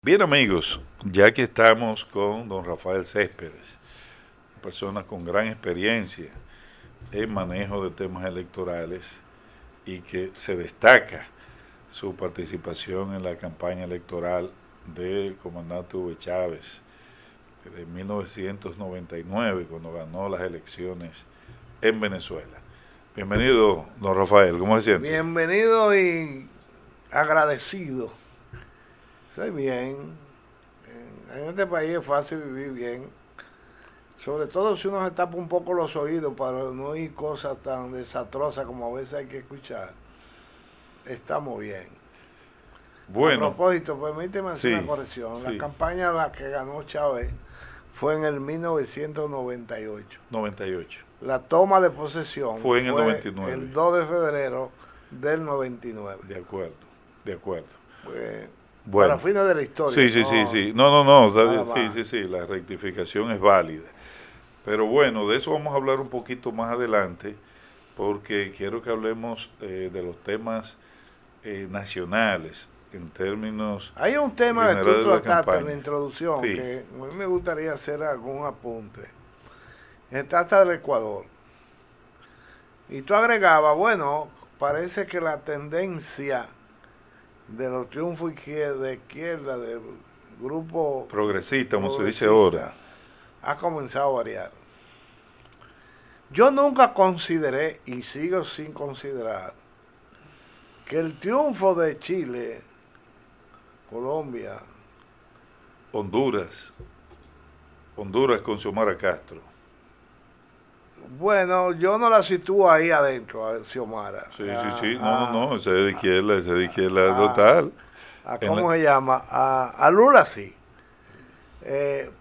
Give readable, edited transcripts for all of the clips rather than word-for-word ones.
Bien amigos, ya que estamos con don Rafael Céspedes, persona con gran experiencia en manejo de temas electorales y que se destaca su participación en la campaña electoral del comandante Hugo Chávez de 1999, cuando ganó las elecciones en Venezuela. Bienvenido, don Rafael, ¿cómo se siente? Bienvenido y agradecido. Soy bien. En este país es fácil vivir bien. Sobre todo si uno se tapa un poco los oídos para no oír cosas tan desastrosas como a veces hay que escuchar. Estamos bien. A Bueno, propósito, permíteme hacer una sí, corrección. La sí, campaña a la que ganó Chávez fue en el 1998. 98. La toma de posesión Fue en el fue 99. el 2 de febrero del 99. De acuerdo, de acuerdo. Pues, para Bueno, fines de la historia, sí, sí, sí, no sí. No, no, no, nada sí, más. sí, sí, la rectificación es válida. Pero bueno, de eso vamos a hablar un poquito más adelante, porque quiero que hablemos de los temas nacionales en términos Hay un tema que tú generales de la trataste en la campaña. introducción Sí, que a mí me gustaría hacer algún apunte. Se trata del Ecuador. Y tú agregabas, bueno, parece que la tendencia de los triunfos de izquierda, del grupo progresista, como se dice ahora. progresista, ha comenzado a variar. Yo nunca consideré, y sigo sin considerar, que el triunfo de Chile, Colombia, Honduras, Honduras con Xiomara Castro. bueno, yo no la sitúo ahí adentro, a Xiomara, Sí, sí, sí, no, no, no, ese es de izquierda a, total. En la, ¿cómo se llama? A Lula sí.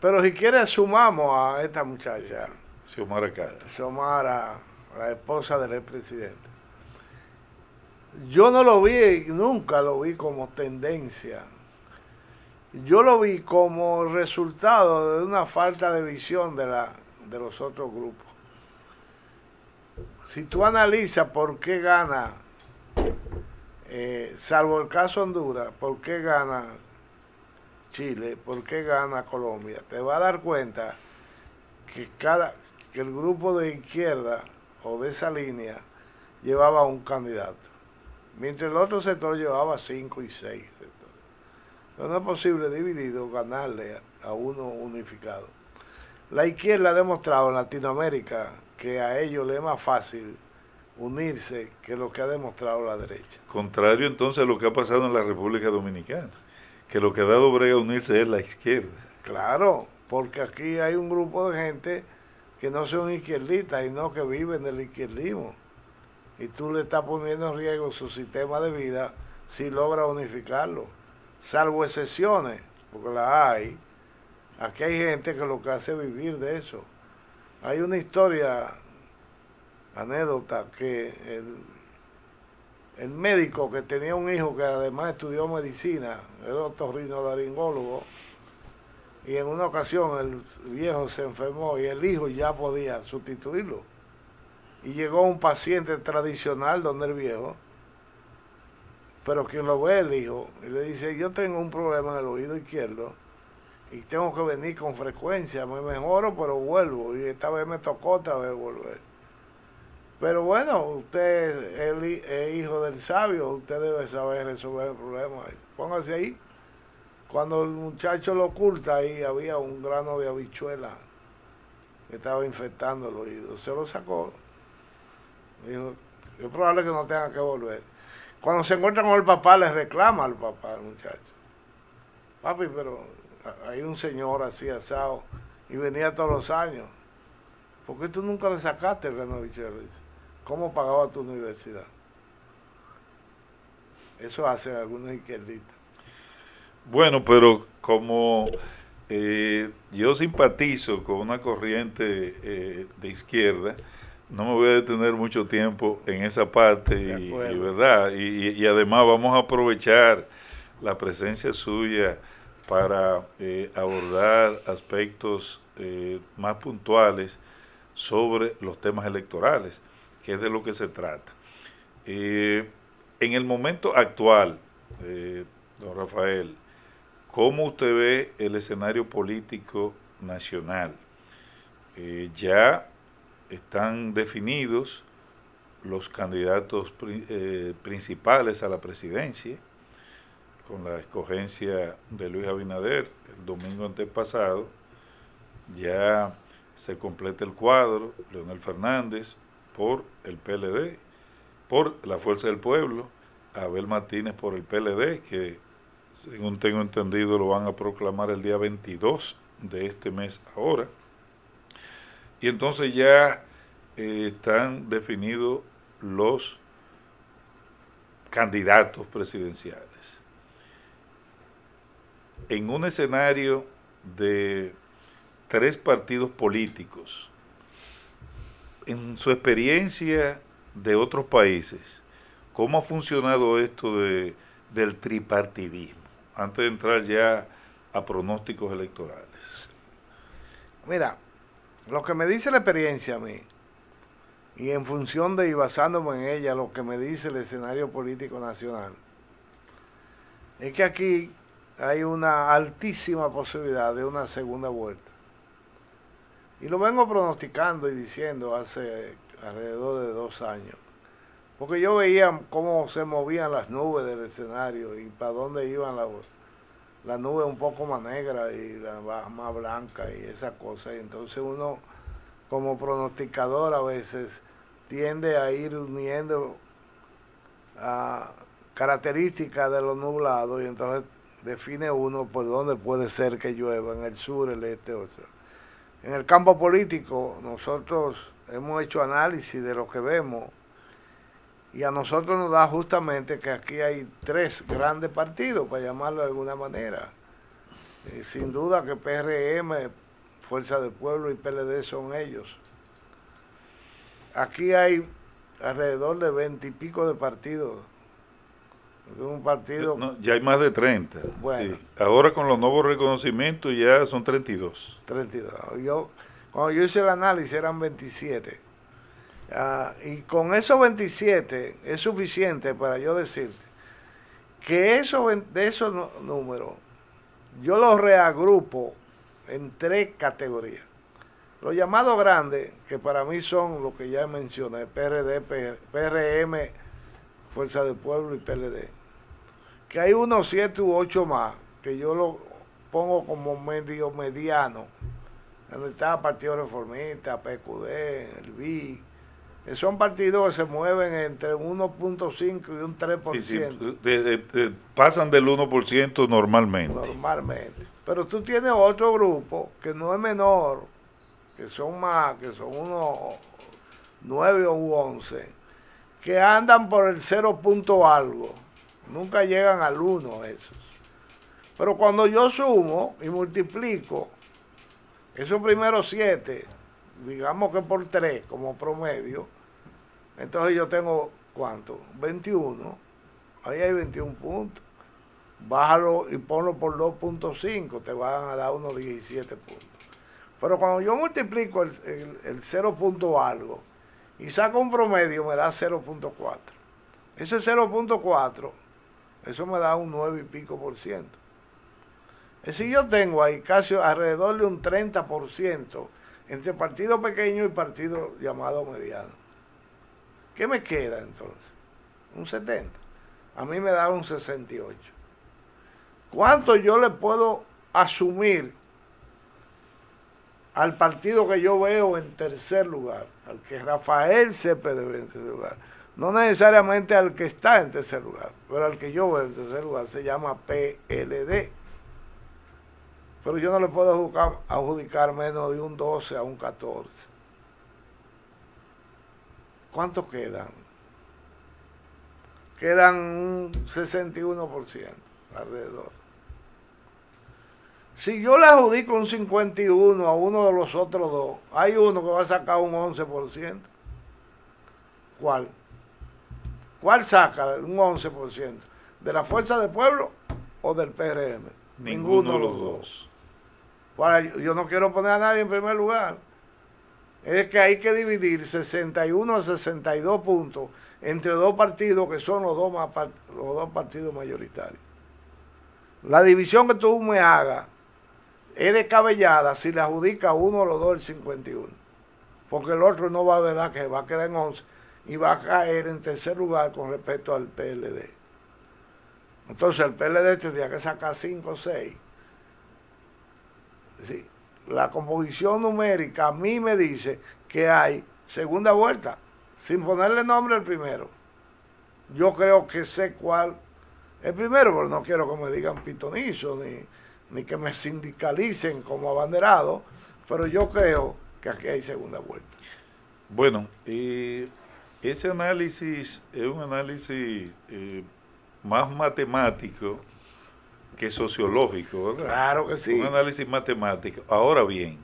Pero si quieres sumamos a esta muchacha, Xiomara Castro. Xiomara, la esposa del expresidente. Yo no lo vi, nunca lo vi como tendencia. Yo lo vi como resultado de una falta de visión de los otros grupos. Si tú analizas por qué gana, salvo el caso Honduras, por qué gana Chile, por qué gana Colombia, te vas a dar cuenta que que el grupo de izquierda o de esa línea llevaba un candidato, mientras el otro sector llevaba 5 y 6. No es posible dividido ganarle a uno unificado. La izquierda ha demostrado en Latinoamérica que a ellos les es más fácil unirse que lo que ha demostrado la derecha. Contrario entonces a lo que ha pasado en la República Dominicana, que lo que ha dado brega a unirse es la izquierda. Claro, porque aquí hay un grupo de gente que no son izquierdistas y no que viven del izquierdismo. Y tú le estás poniendo en riesgo su sistema de vida si logra unificarlo. Salvo excepciones, porque las hay. Aquí hay gente que lo que hace es vivir de eso. Hay una historia, anécdota, que el médico que tenía un hijo que además estudió medicina, era otorrinolaringólogo, y en una ocasión el viejo se enfermó y el hijo ya podía sustituirlo. Y llegó un paciente tradicional donde el viejo, pero quien lo ve el hijo, y le dice, yo tengo un problema en el oído izquierdo y tengo que venir con frecuencia, me mejoro pero vuelvo, y esta vez me tocó otra vez volver. Pero bueno, usted es hijo del sabio, usted debe saber resolver el problema. Póngase ahí. Cuando el muchacho lo oculta, ahí había un grano de habichuela que estaba infectando el oído. Se lo sacó. Dijo, es probable que no tenga que volver. Cuando se encuentra con el papá, le reclama al papá, al muchacho. Papi, pero hay un señor así asado y venía todos los años. ¿Por qué tú nunca le sacaste el grano de habichuela? Dice, ¿cómo pagaba tu universidad? Eso hacen algunos izquierdistas. Bueno, pero como yo simpatizo con una corriente de izquierda, no me voy a detener mucho tiempo en esa parte De y acuerdo. verdad, y además vamos a aprovechar la presencia suya para abordar aspectos más puntuales sobre los temas electorales, que es de lo que se trata. En el momento actual, don Rafael, ¿cómo usted ve el escenario político nacional? Ya están definidos los candidatos principales a la presidencia, con la escogencia de Luis Abinader el domingo antepasado. Ya se completa el cuadro: Leonel Fernández por el PLD, por la Fuerza del Pueblo, Abel Martínez por el PLD, que según tengo entendido lo van a proclamar el día 22 de este mes ahora. Y entonces ya están definidos los candidatos presidenciales. En un escenario de 3 partidos políticos, en su experiencia de otros países, ¿cómo ha funcionado esto del tripartidismo? Antes de entrar ya a pronósticos electorales. Mira, lo que me dice la experiencia a mí, y en función de y basándome en ella, lo que me dice el escenario político nacional, es que aquí hay una altísima posibilidad de una segunda vuelta. Y lo vengo pronosticando y diciendo hace alrededor de 2 años. Porque yo veía cómo se movían las nubes del escenario y para dónde iban las nubes un poco más negras y las más blancas y esas cosas. Y entonces uno, como pronosticador, a veces tiende a ir uniendo a características de los nublados y entonces define uno por dónde puede ser que llueva, en el sur, el este, o sea. En el campo político nosotros hemos hecho análisis de lo que vemos y a nosotros nos da justamente que aquí hay 3 grandes partidos, para llamarlo de alguna manera. Sin duda que PRM, Fuerza del Pueblo y PLD son ellos. Aquí hay alrededor de 20 y pico de partidos. De un partido... No, ya hay más de 30. Bueno. Sí. Ahora con los nuevos reconocimientos ya son 32. 32. Cuando yo hice el análisis eran 27. Y con esos 27 es suficiente para yo decirte que de esos números yo los reagrupo en 3 categorías. Los llamados grandes, que para mí son lo que ya mencioné: PRD, PRM, Fuerza del Pueblo y PLD. Que hay unos 7 u 8 más, que yo lo pongo como medio mediano. Donde está Partido Reformista, PQD, el BI. Son partidos que se mueven entre un 1.5 y un 3%. Sí, pasan del 1% normalmente. Normalmente. Pero tú tienes otro grupo que no es menor, que son más, que son unos 9 u 11, que andan por el 0 punto algo. Nunca llegan al 1 esos. Pero cuando yo sumo y multiplico esos primeros 7, digamos que por 3 como promedio, entonces yo tengo, ¿cuánto? 21. Ahí hay 21 puntos. Bájalo y ponlo por 2.5, te van a dar unos 17 puntos. Pero cuando yo multiplico el 0 punto algo y saco un promedio, me da 0.4. Ese 0.4, eso me da un 9 y pico %. Es decir, yo tengo ahí casi alrededor de un 30% entre partidos pequeños y partidos llamados medianos. ¿Qué me queda entonces? Un 70. A mí me da un 68. ¿Cuánto yo le puedo asumir al partido que yo veo en tercer lugar? Al que Rafael Céspedes ve en tercer lugar. No necesariamente al que está en tercer lugar, pero al que yo veo en tercer lugar se llama PLD. Pero yo no le puedo adjudicar menos de un 12 a un 14. ¿Cuántos quedan? Quedan un 61% alrededor. Si yo le adjudico un 51 a uno de los otros 2, hay uno que va a sacar un 11%. ¿Cuál? ¿Cuál saca un 11%? ¿De la Fuerza del Pueblo o del PRM? Ninguno de los dos. Yo no quiero poner a nadie en primer lugar. Es que hay que dividir 61 a 62 puntos entre 2 partidos que son los dos partidos mayoritarios. La división que tú me hagas es descabellada si le adjudica uno o los dos el 51. Porque el otro no va a ver que va a quedar en 11 y va a caer en tercer lugar con respecto al PLD. Entonces el PLD tendría que sacar 5 o 6. Sí. La composición numérica a mí me dice que hay segunda vuelta, sin ponerle nombre al primero. Yo creo que sé cuál es el primero, pero no quiero que me digan pitonizo, ni que me sindicalicen como abanderado, pero yo creo que aquí hay segunda vuelta. Bueno, ese análisis es un análisis más matemático que sociológico, ¿verdad? Claro que sí. Un análisis matemático. Ahora bien,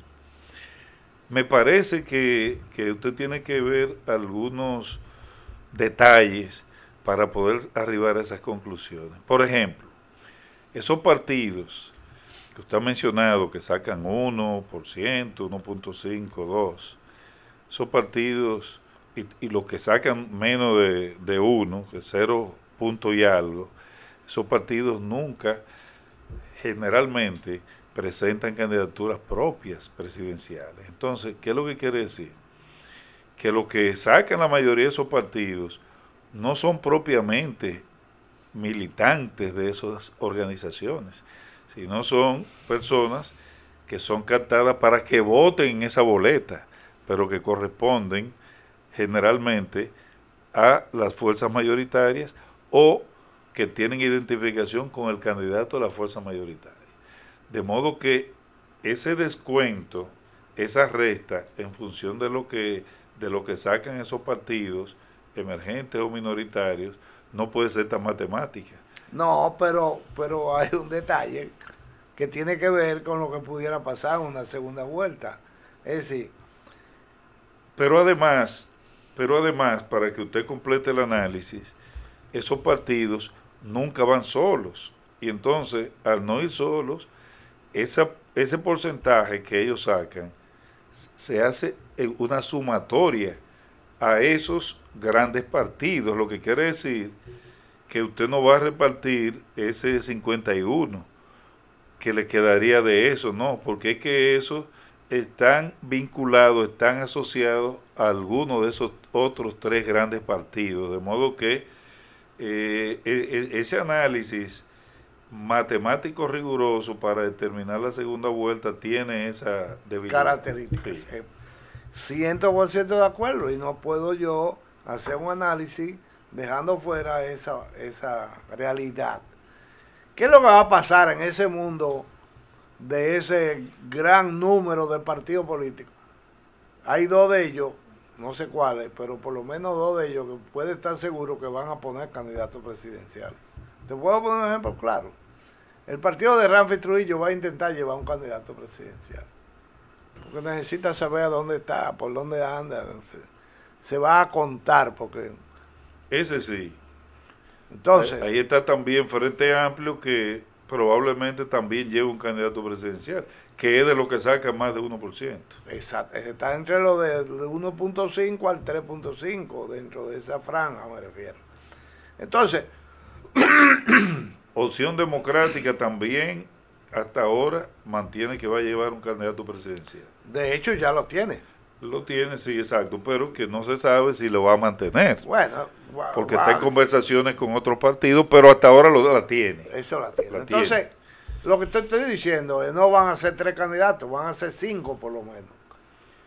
me parece que usted tiene que ver algunos detalles para poder arribar a esas conclusiones. Por ejemplo, esos partidos que usted ha mencionado que sacan 1%, 1.5, 2%, esos partidos y los que sacan menos de 1, que 0 punto y algo, esos partidos nunca generalmente presentan candidaturas propias presidenciales. Entonces, ¿qué es lo que quiere decir? Que lo que sacan la mayoría de esos partidos no son propiamente militantes de esas organizaciones, sino son personas que son captadas para que voten en esa boleta, pero que corresponden generalmente a las fuerzas mayoritarias o que tienen identificación con el candidato de la fuerza mayoritaria. De modo que ese descuento, esa resta en función de lo que sacan esos partidos emergentes o minoritarios, no puede ser tan matemática. No, pero hay un detalle que tiene que ver con lo que pudiera pasar en una segunda vuelta. Es decir, pero además, para que usted complete el análisis, esos partidos nunca van solos. Y entonces, al no ir solos, ese porcentaje que ellos sacan se hace una sumatoria a esos grandes partidos, lo que quiere decir que usted no va a repartir ese 51 que le quedaría de eso, no, porque es que esos están vinculados, están asociados a alguno de esos otros 3 grandes partidos, de modo que ese análisis matemático riguroso para determinar la segunda vuelta tiene esa debilidad. Características. Sí. 100% de acuerdo, y no puedo yo hacer un análisis dejando fuera esa realidad. ¿Qué es lo que va a pasar en ese mundo de ese gran número de partidos políticos? Hay 2 de ellos, no sé cuáles, pero por lo menos 2 de ellos que puede estar seguro que van a poner candidatos presidenciales. Te puedo poner un ejemplo claro. El partido de Ramfi Trujillo va a intentar llevar un candidato presidencial, porque necesita saber a dónde está, por dónde anda, se va a contar, porque... Ese sí. Entonces... Ahí está también Frente Amplio, que probablemente también lleva un candidato presidencial, que es de lo que saca más de 1%. Exacto, está entre lo de 1.5 al 3.5, dentro de esa franja me refiero. Entonces... Opción Democrática también hasta ahora mantiene que va a llevar un candidato presidencial. De hecho ya lo tiene. Lo tiene, sí, exacto, pero que no se sabe si lo va a mantener. Bueno, porque está en conversaciones con otros partidos, pero hasta ahora la tiene. Eso la tiene. Entonces, lo que estoy diciendo es no van a ser 3 candidatos, van a ser 5 por lo menos.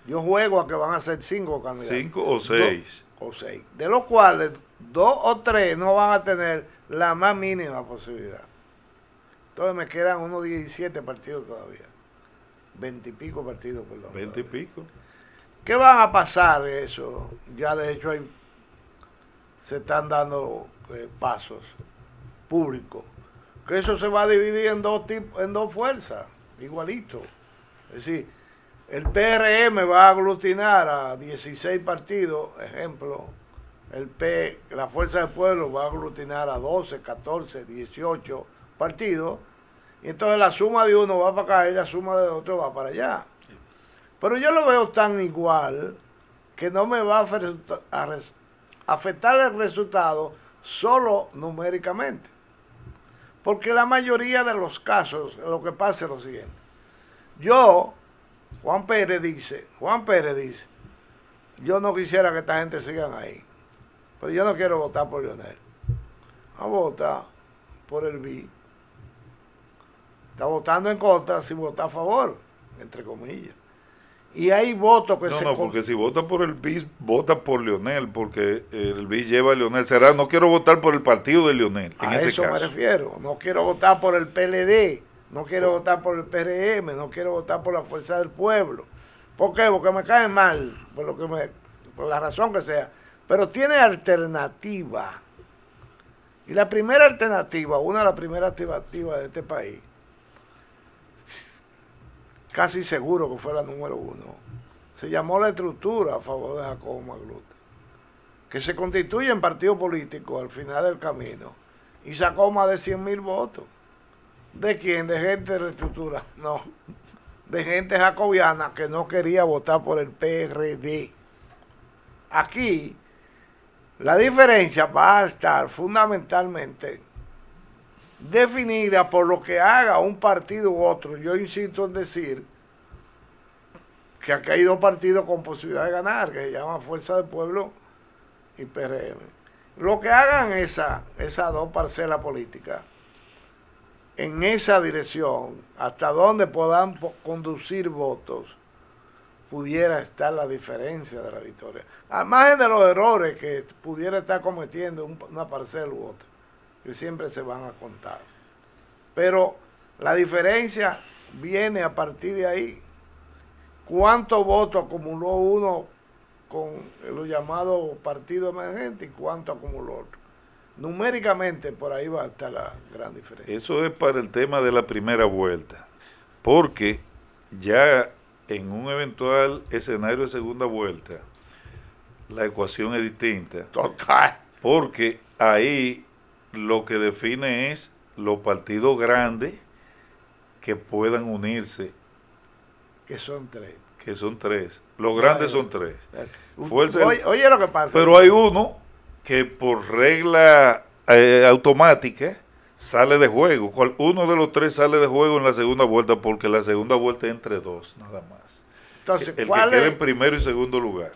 Yo juego a que van a ser 5 candidatos. 5 o 6. 2 o 6. De los cuales 2 o 3 no van a tener la más mínima posibilidad. Entonces me quedan unos 17 partidos todavía. 20 y pico partidos, perdón. 20 y pico. ¿Qué van a pasar eso? Ya de hecho se están dando pasos públicos. Que eso se va a dividir en 2 fuerzas, igualito. Es decir, el PRM va a aglutinar a 16 partidos, ejemplo. La Fuerza del Pueblo va a aglutinar a 12, 14, 18 partidos, y entonces la suma de uno va para acá y la suma de otro va para allá. Pero yo lo veo tan igual que no me va a afectar el resultado solo numéricamente. Porque la mayoría de los casos, lo que pasa es lo siguiente. Juan Pérez dice, yo no quisiera que esta gente sigan ahí, pero yo no quiero votar por Leonel. A votar por el BI. Está votando en contra sin votar a favor, entre comillas. Y hay votos que No, porque si vota por el BIS, vota por Leonel, porque el BIS lleva a Leonel. Será, no quiero votar por el partido de Leonel, en ese caso. A eso me refiero. No quiero votar por el PLD, no quiero votar por el PRM, no quiero votar por la Fuerza del Pueblo. ¿Por qué? Porque me caen mal, por la razón que sea. Pero tiene alternativa. Y la primera alternativa, una de las primeras alternativas de este país, casi seguro que fue la número 1, se llamó la estructura a favor de Jacobo Magluta, que se constituye en partido político al final del camino y sacó más de 100,000 votos. ¿De quién? ¿De gente de la estructura? No, de gente jacobiana que no quería votar por el PRD. Aquí la diferencia va a estar fundamentalmente definida por lo que haga un partido u otro. Yo insisto en decir que aquí hay 2 partidos con posibilidad de ganar, que se llaman Fuerza del Pueblo y PRM. Lo que hagan esas 2 parcelas políticas en esa dirección, hasta donde puedan conducir votos, pudiera estar la diferencia de la victoria. Al margen de los errores que pudiera estar cometiendo una parcela u otra, que siempre se van a contar. Pero la diferencia viene a partir de ahí. ¿Cuántos votos acumuló uno con los llamados partidos emergentes y cuánto acumuló otro? Numéricamente por ahí va a estar la gran diferencia. Eso es para el tema de la primera vuelta, porque ya en un eventual escenario de segunda vuelta, la ecuación es distinta. Total. Porque ahí lo que define es los partidos grandes que puedan unirse. Que son 3. Que son 3. Los grandes son 3. Oye lo que pasa. Pero hay uno que por regla automática sale de juego. Uno de los 3 sale de juego en la segunda vuelta, porque la segunda vuelta es entre 2, nada más. Entonces, el que queda en primero y segundo lugar.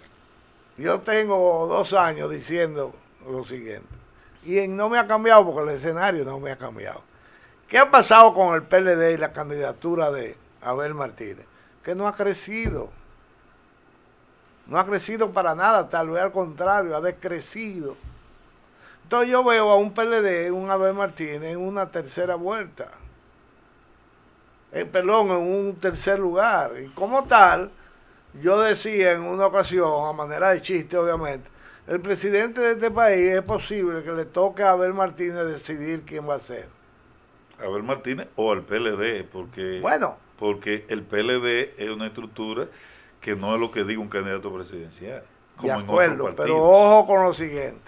Yo tengo 2 años diciendo lo siguiente. Y no me ha cambiado porque el escenario no me ha cambiado. ¿Qué ha pasado con el PLD y la candidatura de Abel Martínez? Que no ha crecido. No ha crecido para nada, tal vez al contrario, ha decrecido. Entonces yo veo a un PLD, un Abel Martínez, en una tercera vuelta. En un tercer lugar. Y como tal, yo decía en una ocasión, a manera de chiste obviamente, el presidente de este país es posible que le toque a Abel Martínez decidir quién va a ser. Abel Martínez o al PLD, porque el PLD es una estructura que no es lo que diga un candidato presidencial. Como de acuerdo, pero ojo con lo siguiente.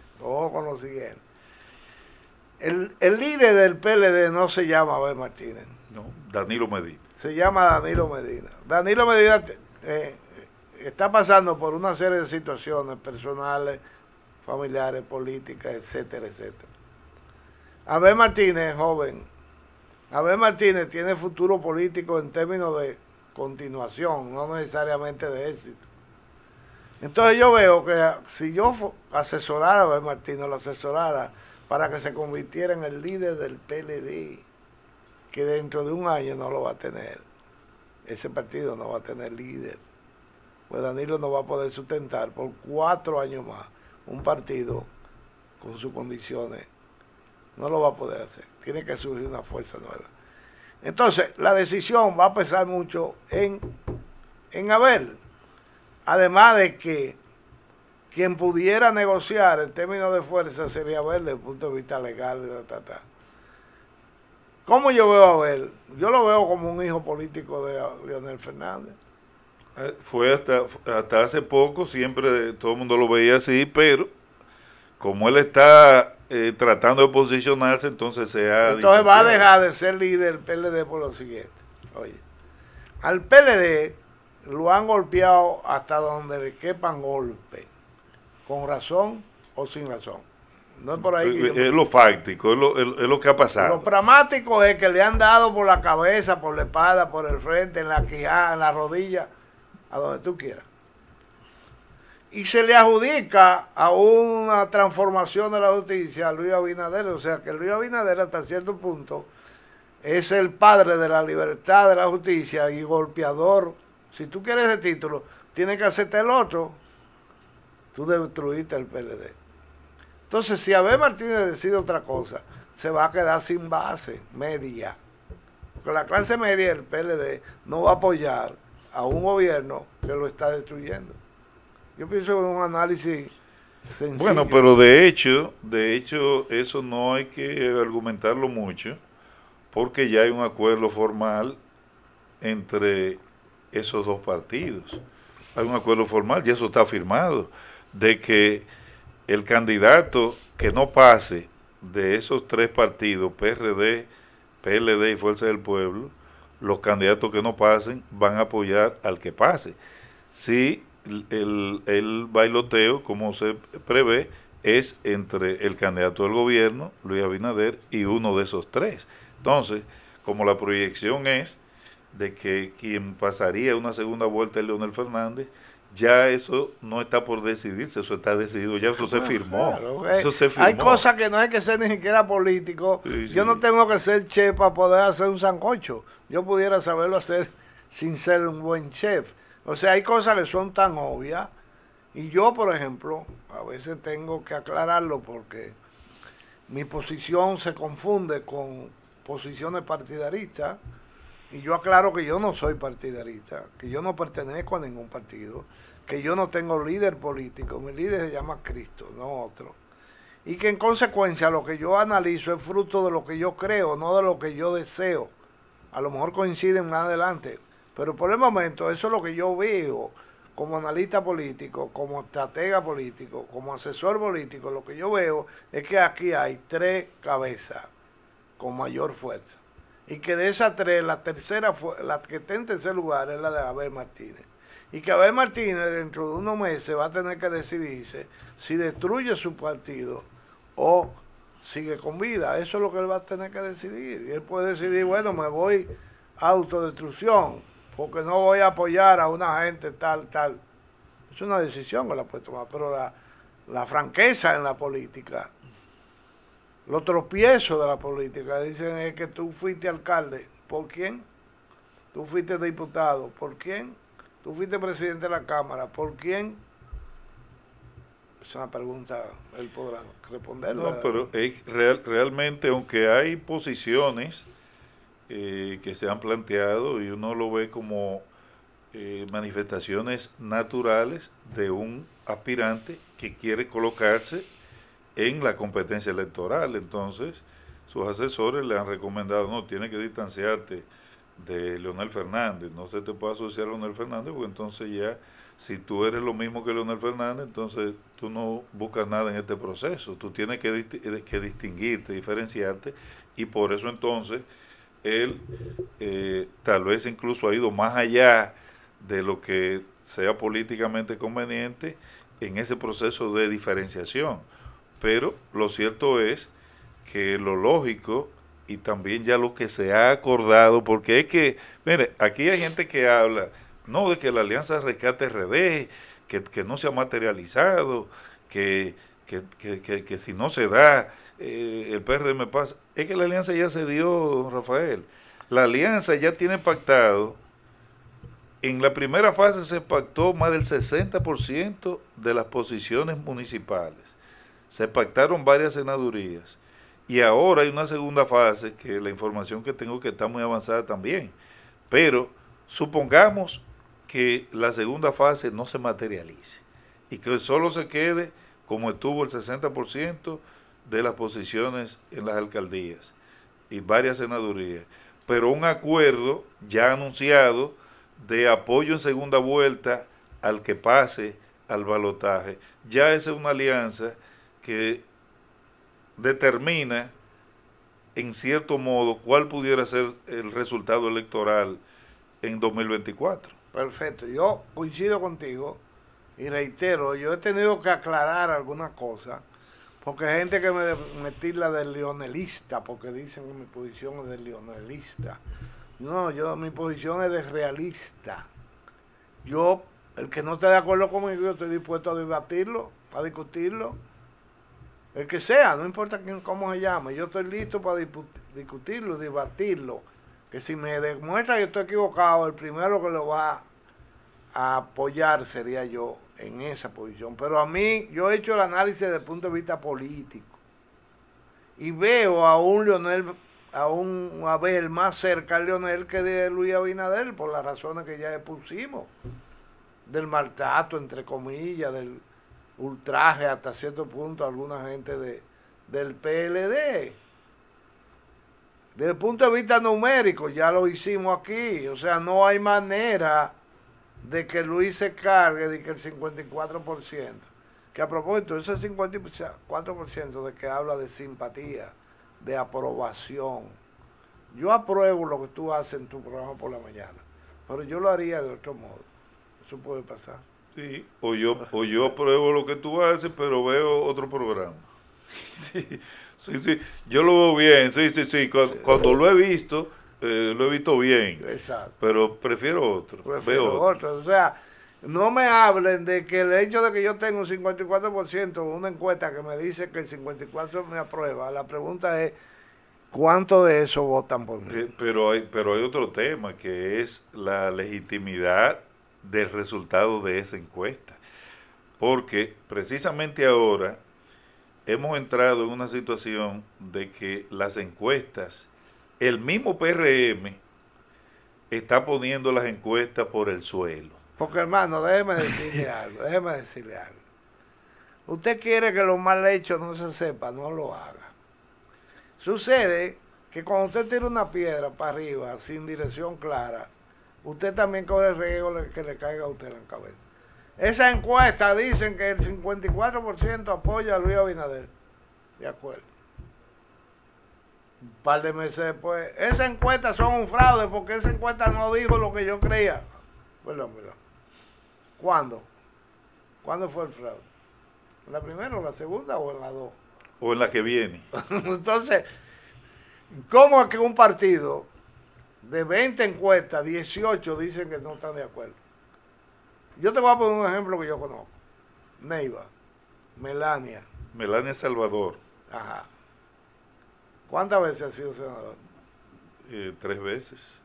El líder del PLD no se llama Abel Martínez. No, Danilo Medina. Se llama Danilo Medina. Danilo Medina está pasando por una serie de situaciones personales, familiares, políticas, etcétera, etcétera. Abel Martínez es joven. Abel Martínez tiene futuro político en términos de continuación, no necesariamente de éxito. Entonces yo veo que si yo asesorara a Abel Martínez, lo asesorara para que se convirtiera en el líder del PLD, que dentro de un año no lo va a tener. Ese partido no va a tener líder. Pues Danilo no va a poder sustentar por 4 años más un partido con sus condiciones. No lo va a poder hacer. Tiene que surgir una fuerza nueva. Entonces, la decisión va a pesar mucho en Abel. Además de que quien pudiera negociar en términos de fuerza sería Abel desde el punto de vista legal. ¿Cómo yo veo a Abel? Yo lo veo como un hijo político de Leonel Fernández. Fue hasta hace poco, siempre todo el mundo lo veía así, pero como él está tratando de posicionarse, entonces Entonces va a dejar de ser líder del PLD por lo siguiente. Oye, al PLD lo han golpeado hasta donde le quepan golpes, con razón o sin razón. No es por ahí que es lo fáctico, es lo que ha pasado. Lo pragmático es que le han dado por la cabeza, por la espalda, por el frente, en la quijada, en la rodilla, a donde tú quieras. Y se le adjudica a una transformación de la justicia a Luis Abinader. O sea que Luis Abinader hasta cierto punto es el padre de la libertad de la justicia y golpeador. Si tú quieres ese título, tienes que hacerte el otro. Tú destruiste el PLD. Entonces, si Abel Martínez decide otra cosa, se va a quedar sin base media. Porque la clase media del PLD no va a apoyar a un gobierno que lo está destruyendo. Yo pienso que es un análisis sencillo. Bueno, pero de hecho, eso no hay que argumentarlo mucho, porque ya hay un acuerdo formal entre esos dos partidos. Hay un acuerdo formal, y eso está firmado, de que el candidato que no pase de esos tres partidos, PRD, PLD y Fuerza del Pueblo, los candidatos que no pasen van a apoyar al que pase. Si el bailoteo, como se prevé, es entre el candidato del gobierno, Luis Abinader, y uno de esos tres. Entonces, como la proyección es de que quien pasaría una segunda vuelta es Leonel Fernández, ya eso no está por decidirse, eso está decidido, ya eso se firmó. Claro, eso se firmó. Hay cosas que no hay que ser ni siquiera político. Sí, Yo sí. no tengo que ser chef para poder hacer un sancocho. Yo pudiera saberlo hacer sin ser un buen chef. O sea, hay cosas que son tan obvias. Y yo, por ejemplo, a veces tengo que aclararlo porque mi posición se confunde con posiciones partidaristas. Y yo aclaro que yo no soy partidarista, que yo no pertenezco a ningún partido, que yo no tengo líder político, mi líder se llama Cristo, no otro. Y que en consecuencia lo que yo analizo es fruto de lo que yo creo, no de lo que yo deseo. A lo mejor coinciden más adelante, pero por el momento eso es lo que yo veo como analista político, como estratega político, como asesor político. Lo que yo veo es que aquí hay tres cabezas con mayor fuerza. Y que de esas tres, la tercera, la que está en tercer lugar es la de Abel Martínez. Y que Abel Martínez dentro de unos meses va a tener que decidirse si destruye su partido o sigue con vida. Eso es lo que él va a tener que decidir. Y él puede decidir, bueno, me voy a autodestrucción porque no voy a apoyar a una gente tal. Es una decisión que la puede tomar, pero la franqueza en la política, los tropiezos de la política, dicen es que tú fuiste alcalde, ¿por quién? Tú fuiste diputado, ¿por quién? Tú fuiste presidente de la Cámara, ¿por quién? Es una pregunta, él podrá responderla. No, pero realmente, aunque hay posiciones que se han planteado y uno lo ve como manifestaciones naturales de un aspirante que quiere colocarse en la competencia electoral, entonces sus asesores le han recomendado, no, tiene que distanciarte de Leonel Fernández, no se te puede asociar a Leonel Fernández, porque entonces ya, si tú eres lo mismo que Leonel Fernández, entonces tú no buscas nada en este proceso, tú tienes que distinguirte, diferenciarte, y por eso entonces él tal vez incluso ha ido más allá de lo que sea políticamente conveniente en ese proceso de diferenciación. Pero lo cierto es que lo lógico y también ya lo que se ha acordado, porque es que, mire, aquí hay gente que habla, no, de que la Alianza Rescate RD, que no se ha materializado, que si no se da, el PRM pasa. Es que la alianza ya se dio, don Rafael. La alianza ya tiene pactado, en la primera fase se pactó más del 60% de las posiciones municipales. Se pactaron varias senadurías y ahora hay una segunda fase que la información que tengo que está muy avanzada también, pero supongamos que la segunda fase no se materialice y que solo se quede como estuvo el 60% de las posiciones en las alcaldías y varias senadurías, pero un acuerdo ya anunciado de apoyo en segunda vuelta al que pase al balotaje. Ya esa es una alianza que determina en cierto modo cuál pudiera ser el resultado electoral en 2024. Perfecto, yo coincido contigo y reitero, yo he tenido que aclarar algunas cosas Porque hay gente que me tilda de leonelista, porque dicen que mi posición es de leonelista. No, mi posición es de realista. Yo, el que no esté de acuerdo conmigo, yo estoy dispuesto a debatirlo, a discutirlo. El que sea, no importa cómo se llame, yo estoy listo para discutirlo, debatirlo. Que si me demuestra que estoy equivocado, el primero que lo va a apoyar sería yo en esa posición. Pero a mí, yo he hecho el análisis desde el punto de vista político. Y veo a un Leonel, a Abel más cerca al Leonel que de Luis Abinader, por las razones que ya expusimos. Del maltrato, entre comillas, del ultraje hasta cierto punto a alguna gente del PLD. Desde el punto de vista numérico, ya lo hicimos aquí. O sea, no hay manera de que Luis se cargue de que el 54%. Que a propósito, ese 54% de que habla de simpatía, de aprobación. Yo apruebo lo que tú haces en tu programa por la mañana, pero yo lo haría de otro modo. Eso puede pasar. Sí, o yo apruebo lo que tú haces, pero veo otro programa. Sí, yo lo veo bien, sí. Cuando lo he visto bien. Exacto. Pero prefiero otro. Veo otro. O sea, no me hablen de que el hecho de que yo tenga un 54%, una encuesta que me dice que el 54% me aprueba. La pregunta es, ¿cuánto de eso votan por mí? Pero hay otro tema, que es la legitimidad del resultado de esa encuesta. Porque precisamente ahora hemos entrado en una situación de que las encuestas, el mismo PRM está poniendo las encuestas por el suelo. Porque hermano, déjeme decirle algo. Usted quiere que lo mal hecho no se sepa, no lo haga. Sucede que cuando usted tira una piedra para arriba, sin dirección clara, usted también corre el riesgo de que le caiga a usted en la cabeza. Esa encuesta dicen que el 54% apoya a Luis Abinader. De acuerdo. Un par de meses después, esas encuestas son un fraude porque esa encuesta no dijo lo que yo creía. Perdón. ¿Cuándo? ¿Cuándo fue el fraude? ¿En la primera o la segunda o en la dos? O en la que viene. Entonces, ¿cómo es que un partido de 20 encuestas, 18 dicen que no están de acuerdo? Yo te voy a poner un ejemplo que yo conozco. Neiva, Melania Salvador. Ajá. ¿Cuántas veces ha sido senador? 3 veces.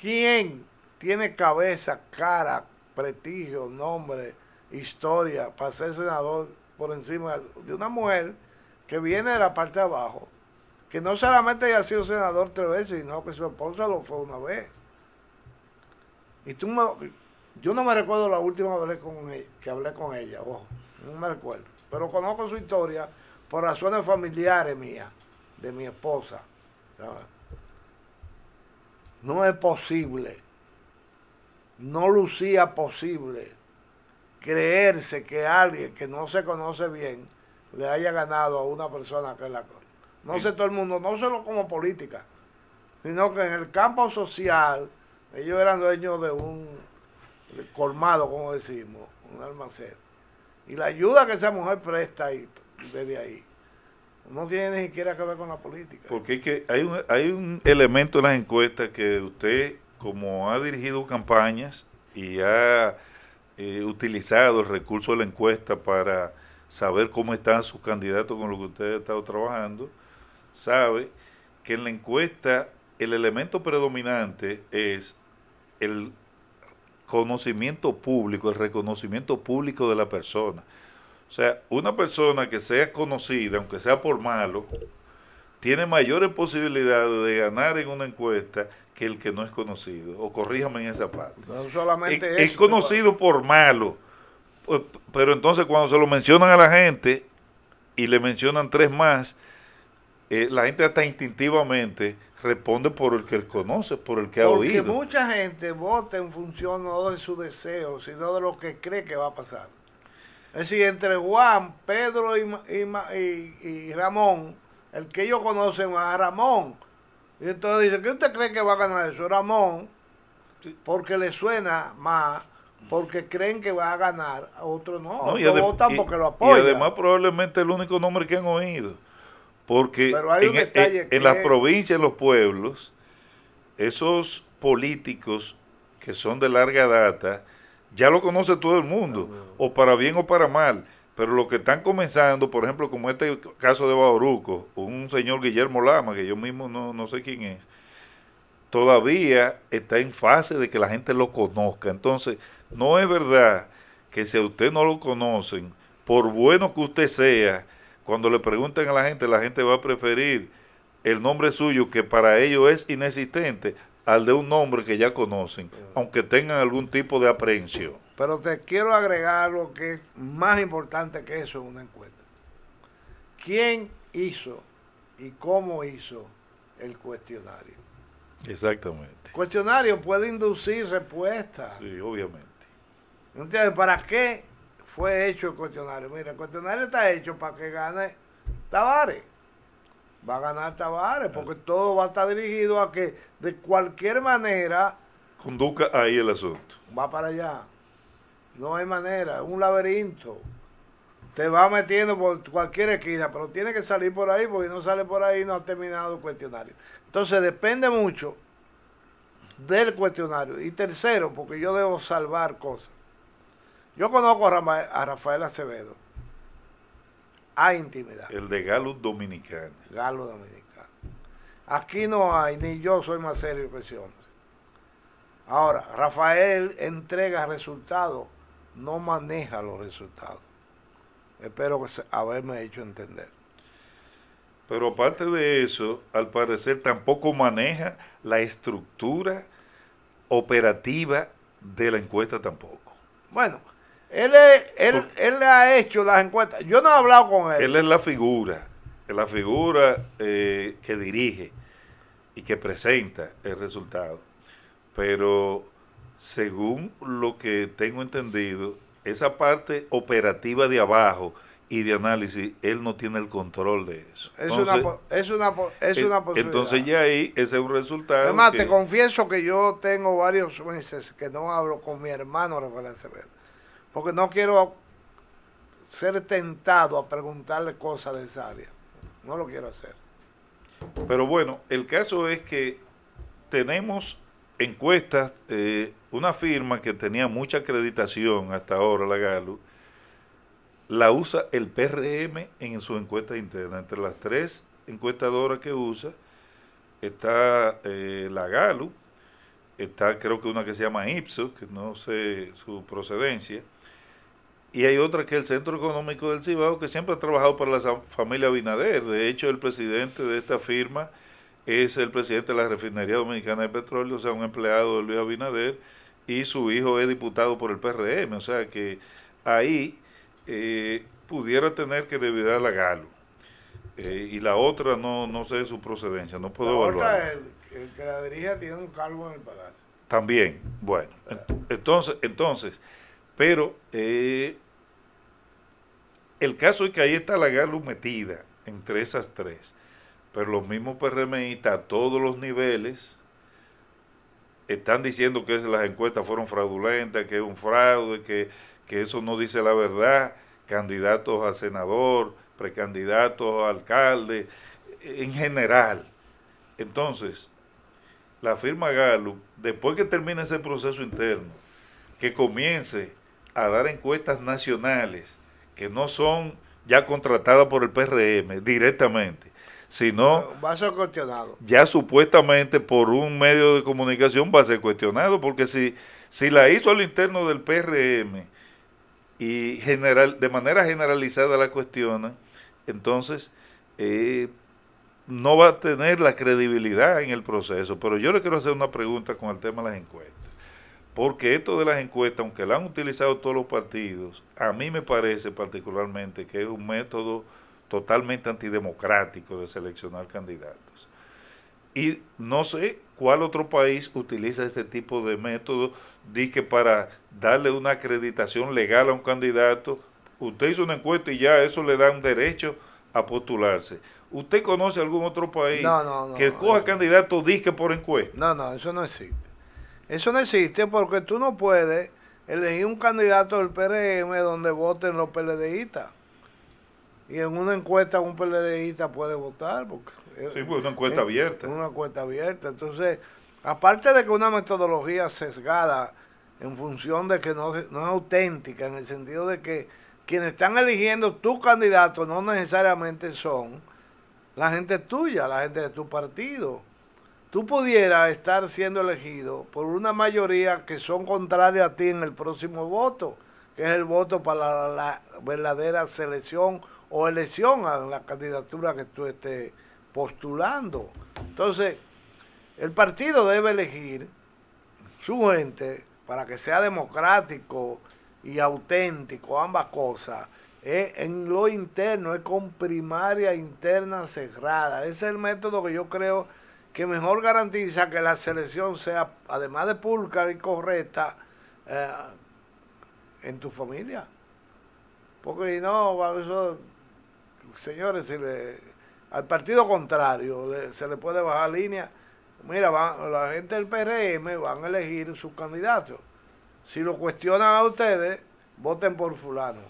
¿Quién tiene cabeza, cara, prestigio, nombre, historia para ser senador por encima de una mujer que viene de la parte de abajo, que no solamente haya sido senador 3 veces, sino que su esposa lo fue una vez? Y yo no me recuerdo la última vez que hablé con ella, ojo, no me recuerdo, pero conozco su historia por razones familiares mías, de mi esposa, ¿sabes? No es posible, no lucía posible creerse que alguien que no se conoce bien le haya ganado a una persona que es la cosa. No sé todo el mundo, no solo como política, sino que en el campo social, ellos eran dueños de un colmado, como decimos, un almacén. Y la ayuda que esa mujer presta ahí, desde ahí, no tiene ni siquiera que ver con la política. Porque hay un elemento en las encuestas que usted, como ha dirigido campañas y ha utilizado el recurso de la encuesta para saber cómo están sus candidatos con los que usted ha estado trabajando, sabe que en la encuesta el elemento predominante es el conocimiento público, el reconocimiento público de la persona. O sea, una persona que sea conocida, aunque sea por malo, tiene mayores posibilidades de ganar en una encuesta que el que no es conocido. O corríjame en esa parte. No solamente es conocido por malo, pero entonces cuando se lo mencionan a la gente y le mencionan 3 más, la gente hasta instintivamente responde por el que él conoce, por el que ha oído. Porque mucha gente vota en función no de su deseo, sino de lo que cree que va a pasar. Es decir, entre Juan, Pedro y Ramón, el que ellos conocen más a Ramón. Y entonces dice, ¿qué usted cree que va a ganar eso? Ramón, porque le suena más porque creen que va a ganar, a otros no, No, otros votan porque lo apoyan. Y además probablemente el único nombre que han oído, porque Pero hay un detalle en las provincias, en los pueblos, esos políticos que son de larga data, ya lo conoce todo el mundo, o para bien o para mal, pero los que están comenzando, por ejemplo, como este caso de Bauruco, un señor Guillermo Lama, que yo mismo no sé quién es, todavía está en fase de que la gente lo conozca. Entonces, no es verdad que si a usted no lo conocen, por bueno que usted sea, cuando le pregunten a la gente va a preferir el nombre suyo, que para ellos es inexistente, al de un nombre que ya conocen, aunque tengan algún tipo de aprehensión. Pero te quiero agregar lo que es más importante que eso en una encuesta. ¿Quién hizo y cómo hizo el cuestionario? Exactamente. El cuestionario puede inducir respuestas. Sí, obviamente. ¿Entiendes? ¿Para qué fue hecho el cuestionario? Mira, el cuestionario está hecho para que gane Tavares. Va a ganar Tavares, porque todo va a estar dirigido a que de cualquier manera conduzca ahí el asunto. Va para allá. No hay manera, un laberinto. Te va metiendo por cualquier esquina, pero tiene que salir por ahí, porque no sale por ahí no ha terminado el cuestionario. Entonces depende mucho del cuestionario. Y tercero, porque yo debo salvar cosas. Yo conozco a Rafael Acevedo. Hay intimidad. El de Galo Dominicano. Galo Dominicano. Aquí no hay, ni yo soy más serio que ese hombre. Ahora, Rafael entrega resultados, no maneja los resultados. Espero haberme hecho entender. Pero aparte de eso, al parecer tampoco maneja la estructura operativa de la encuesta tampoco. Bueno, él le ha hecho las encuestas. Yo no he hablado con él. Él es la figura que dirige y que presenta el resultado. Pero según lo que tengo entendido, esa parte operativa de abajo y de análisis, él no tiene el control de eso. Es una posibilidad. Entonces ya ahí ese es un resultado. Además, te confieso que yo tengo varios meses que no hablo con mi hermano Rafael Acevedo, porque no quiero ser tentado a preguntarle cosas de esa área. No lo quiero hacer. Pero bueno, el caso es que tenemos encuestas, una firma que tenía mucha acreditación hasta ahora, la Galo, la usa el PRM en su encuesta interna. Entre las tres encuestadoras que usa está la Galo, está creo que una que se llama Ipsos, que no sé su procedencia, y hay otra que es el Centro Económico del Cibao, que siempre ha trabajado para la familia Abinader. De hecho, el presidente de esta firma es el presidente de la Refinería Dominicana de Petróleo, o sea, un empleado de Luis Abinader, y su hijo es diputado por el PRM, o sea que ahí pudiera tener que deber a la Galo. Y la otra no sé su procedencia, no puedo evaluar. La otra, el que la dirige tiene un cargo en el Palacio. También, bueno, entonces, pero el caso es que ahí está la Galo metida entre esas tres. Pero los mismos PRMistas a todos los niveles están diciendo que las encuestas fueron fraudulentas, que es un fraude, que eso no dice la verdad. Candidatos a senador, precandidatos a alcalde, en general. Entonces, la firma Galo, después que termine ese proceso interno, que comience a dar encuestas nacionales, que no son ya contratadas por el PRM directamente, sino va a ser cuestionado. Ya supuestamente por un medio de comunicación va a ser cuestionado, porque si la hizo al interno del PRM y de manera generalizada la cuestiona, entonces no va a tener la credibilidad en el proceso. Pero yo le quiero hacer una pregunta con el tema de las encuestas, porque esto de las encuestas, aunque la han utilizado todos los partidos, a mí me parece particularmente que es un método totalmente antidemocrático de seleccionar candidatos. Y no sé cuál otro país utiliza este tipo de método, que para darle una acreditación legal a un candidato, usted hizo una encuesta y ya eso le da un derecho a postularse. ¿Usted conoce algún otro país que escoja candidatos por encuesta? No, eso no existe. Eso no existe porque tú no puedes elegir un candidato del PRM donde voten los PLDistas. Y en una encuesta un PLDista puede votar. Porque sí, pues una encuesta abierta. Una encuesta abierta. Entonces, aparte de que una metodología sesgada en función de que no es auténtica, en el sentido de que quienes están eligiendo tu candidato no necesariamente son la gente tuya, la gente de tu partido. Tú pudieras estar siendo elegido por una mayoría que son contrarias a ti en el próximo voto, que es el voto para la verdadera selección o elección a la candidatura que tú estés postulando. Entonces, el partido debe elegir su gente para que sea democrático y auténtico, ambas cosas. En lo interno, es con primaria interna cerrada. Ese es el método que yo creo que mejor garantiza que la selección sea, además de pulcra y correcta, en tu familia. Porque no, eso, señores, al partido contrario se le puede bajar línea. Mira, la gente del PRM van a elegir sus candidatos. Si lo cuestionan a ustedes, voten por fulano.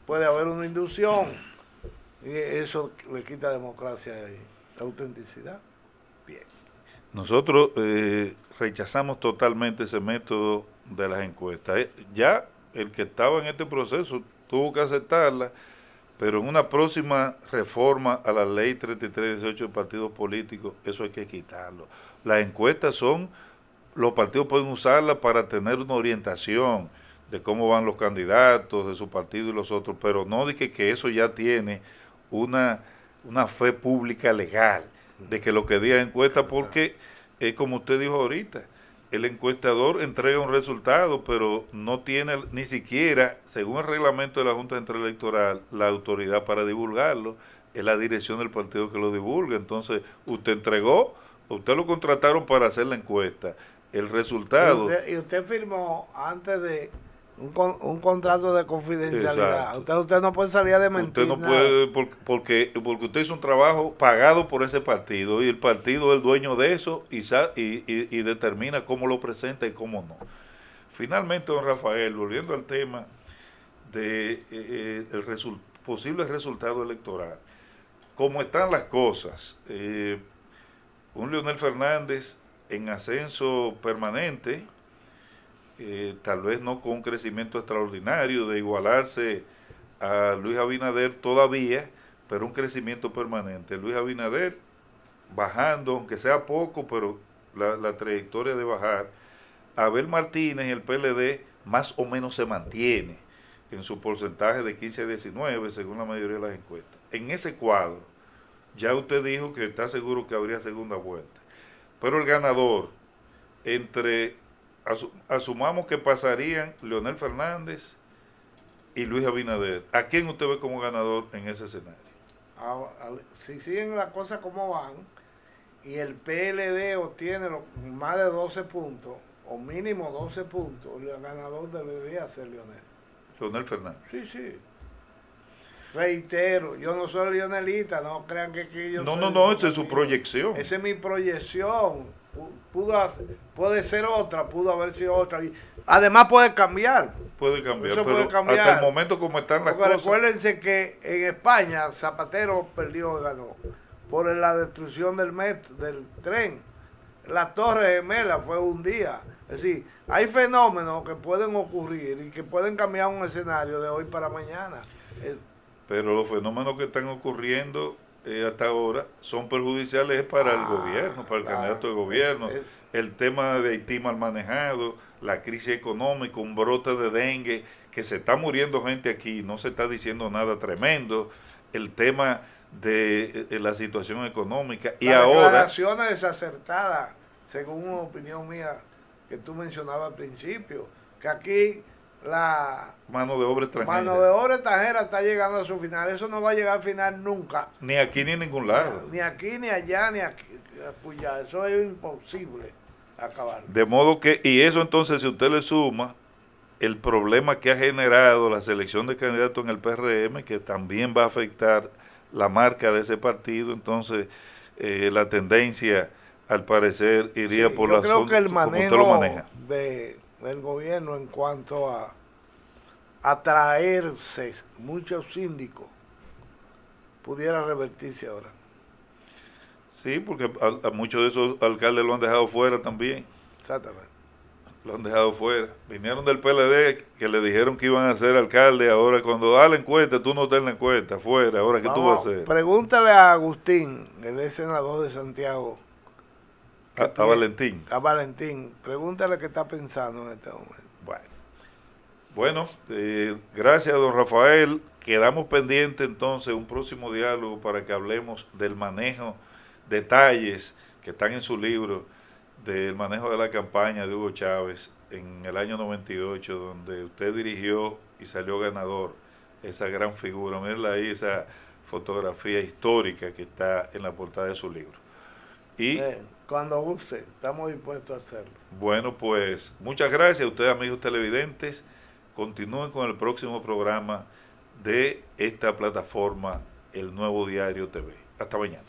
Puede haber una inducción y eso le quita democracia y autenticidad. Bien. Nosotros rechazamos totalmente ese método de las encuestas. Ya el que estaba en este proceso tuvo que aceptarla, pero en una próxima reforma a la ley 3318 de partidos políticos, eso hay que quitarlo. Las encuestas los partidos pueden usarlas para tener una orientación de cómo van los candidatos de su partido y los otros, pero no de que eso ya tiene una fe pública legal, de que lo que diga encuesta, porque como usted dijo ahorita, el encuestador entrega un resultado, pero no tiene ni siquiera, según el reglamento de la Junta Central Electoral, la autoridad para divulgarlo, es la dirección del partido que lo divulga. Entonces, usted lo contrataron para hacer la encuesta, el resultado... Y usted firmó antes de un contrato de confidencialidad. Usted no puede salir de mentir. Usted no puede, porque usted hizo un trabajo pagado por ese partido y el partido es el dueño de eso y determina cómo lo presenta y cómo no. Finalmente, don Rafael, volviendo al tema de posible resultado electoral, como están las cosas, un Leonel Fernández en ascenso permanente, tal vez no con un crecimiento extraordinario de igualarse a Luis Abinader todavía, pero un crecimiento permanente. Luis Abinader bajando, aunque sea poco, pero la trayectoria de bajar. Abel Martínez y el PLD más o menos se mantiene en su porcentaje de 15 a 19, según la mayoría de las encuestas. En ese cuadro, ya usted dijo que está seguro que habría segunda vuelta. Pero el ganador, asumamos que pasarían Leonel Fernández y Luis Abinader. ¿A quién usted ve como ganador en ese escenario? Si siguen las cosas como van y el PLD obtiene más de 12 puntos, o mínimo 12 puntos, el ganador debería ser Leonel Fernández. Sí. Reitero, yo no soy leonelita, no crean que yo No, esa es su proyección. Esa es mi proyección. Puede ser otra, pudo haber sido otra. Y además puede cambiar. Puede cambiar, hasta el momento como están las cosas. Recuérdense que en España Zapatero perdió y ganó por la destrucción del tren. La Torre Gemela fue un día. Es decir, hay fenómenos que pueden ocurrir y que pueden cambiar un escenario de hoy para mañana. Pero los fenómenos que están ocurriendo hasta ahora son perjudiciales para el gobierno, para el candidato de gobierno. El tema de Haití mal manejado, la crisis económica, un brote de dengue, que se está muriendo gente aquí, no se está diciendo nada tremendo. El tema de la situación económica. Y ahora... declaraciones desacertadas, según una opinión mía que tú mencionabas al principio, que aquí la mano de obra extranjera está llegando a su final. Eso no va a llegar al final nunca. Ni aquí ni en ningún lado. Ni aquí, ni allá, ni aquí. Allá. Eso es imposible acabar. De modo que, y eso entonces, si usted le suma el problema que ha generado la selección de candidatos en el PRM, que también va a afectar la marca de ese partido, entonces la tendencia, al parecer, iría por la zona. Yo creo que el manejo del gobierno en cuanto a atraerse muchos síndicos pudiera revertirse ahora. Sí, porque a muchos de esos alcaldes lo han dejado fuera también. Exactamente. Lo han dejado fuera. Vinieron del PLD que le dijeron que iban a ser alcalde. Ahora, cuando da la encuesta, tú no estás en la encuesta, fuera. Ahora, ¿qué tú vas a hacer? Pregúntale a Agustín, el ex senador de Santiago. A Valentín. A Valentín. Pregúntale qué está pensando en este momento. Bueno, gracias, don Rafael. Quedamos pendientes entonces un próximo diálogo para que hablemos del manejo, detalles que están en su libro, del manejo de la campaña de Hugo Chávez en el año 98, donde usted dirigió y salió ganador, esa gran figura. Mírenla ahí, esa fotografía histórica que está en la portada de su libro. Y cuando guste, estamos dispuestos a hacerlo. Bueno, pues muchas gracias a ustedes, amigos televidentes. Continúen con el próximo programa de esta plataforma, El Nuevo Diario TV. Hasta mañana.